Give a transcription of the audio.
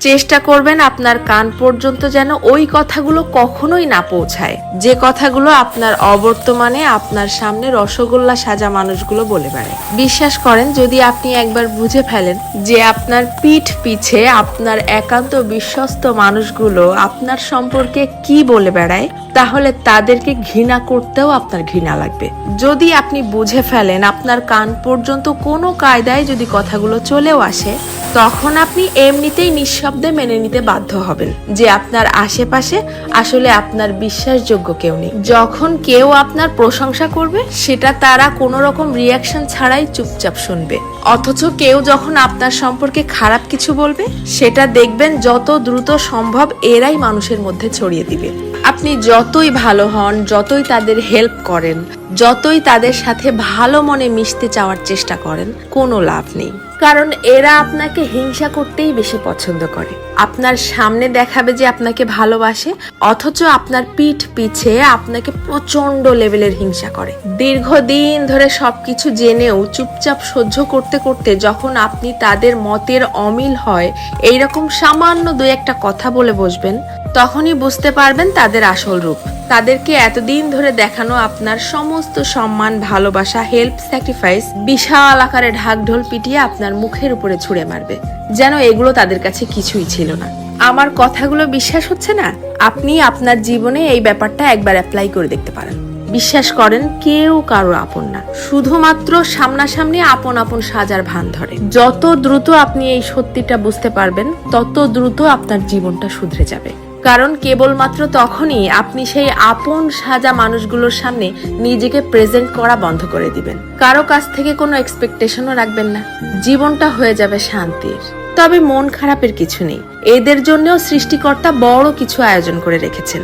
চেষ্টা করবেন আপনার কান পর্যন্ত যেন ওই কথাগুলো কখনোই না পৌঁছায়, যে কথাগুলো আপনার অবর্তমানে আপনার সামনে রসগোল্লা সাজা মানুষগুলো বলে বেড়ায়। বিশ্বাস করেন, যদি আপনি একবার বুঝে ফেলেন যে আপনার পিঠ পিছে আপনার একান্ত বিশ্বস্ত মানুষগুলো আপনার সম্পর্কে কি বলে বেড়ায়, তাহলে তাদেরকে ঘৃণা করতেও আপনার ঘৃণা লাগবে। যদি আপনি বুঝে ফেলেন আপনার কান পর্যন্ত কোনো কায়দায় যদি কথাগুলো চলেও আসে, তখন আপনি এমনিতেই নিঃশব্দে মেনে নিতে বাধ্য হবেন যে আপনার আশেপাশে আসলে আপনার বিশ্বাসযোগ্য কেউ নেই। যখন কেউ আপনার প্রশংসা করবে, সেটা তারা কোনো রকম রিয়াকশন ছাড়াই চুপচাপ শুনবে। অথচ কেউ যখন আপনার সম্পর্কে খারাপ কিছু বলবে, সেটা দেখবেন যত দ্রুত সম্ভব এরাই মানুষের মধ্যে ছড়িয়ে দিবে। আপনি যতই ভালো হন, যতই তাদের হেল্প করেন, যতই তাদের সাথে ভালো মনে মিশতে চাওয়ার চেষ্টা করেন, কোনো লাভ নেই। কারণ এরা আপনাকে হিংসা করতেই বেশি পছন্দ করে। আপনার সামনে দেখাবে যে আপনাকে ভালোবাসে, অথচ আপনার পিঠ পিছে আপনাকে প্রচন্ড লেভেলের হিংসা করে। দীর্ঘদিন ধরে সবকিছু জেনেও চুপচাপ সহ্য করতে করতে যখন আপনি তাদের মতের অমিল হয় এইরকম সামান্য দুই একটা কথা বলে বসবেন, তখনই বুঝতে পারবেন তাদের আসল রূপ। তাদেরকে এতদিন ধরে দেখানো আপনার সমস্ত সম্মান, ভালোবাসা, হেল্প, স্যাক্রিফাইস বিশাল আকারে ঢাকঢোল পিটিয়ে আপনার মুখের উপরে ছুঁড়ে মারবে, যেন এগুলো তাদের কাছে কিছুই ছিল না। আমার কথাগুলো বিশ্বাস হচ্ছে না? আপনি আপনার জীবনে এই ব্যাপারটা একবার অ্যাপ্লাই করে দেখতে পারেন। বিশ্বাস করেন, কেউ কারো আপন না, শুধুমাত্র সামনাসামনি আপন আপন সাজার ভান ধরে। যত দ্রুত আপনি এই সত্যিটা বুঝতে পারবেন, তত দ্রুত আপনার জীবনটা শুধরে যাবে। কারণ কেবলমাত্র তখনই আপনি সেই আপন সাজা মানুষগুলোর সামনে নিজেকে প্রেজেন্ট করা বন্ধ করে দিবেন। কারো কাছ থেকে কোনো এক্সপেকটেশনও রাখবেন না। জীবনটা হয়ে যাবে শান্তির। তবে মন খারাপের কিছু নেই, এদের জন্যও সৃষ্টিকর্তা বড় কিছু আয়োজন করে রেখেছেন।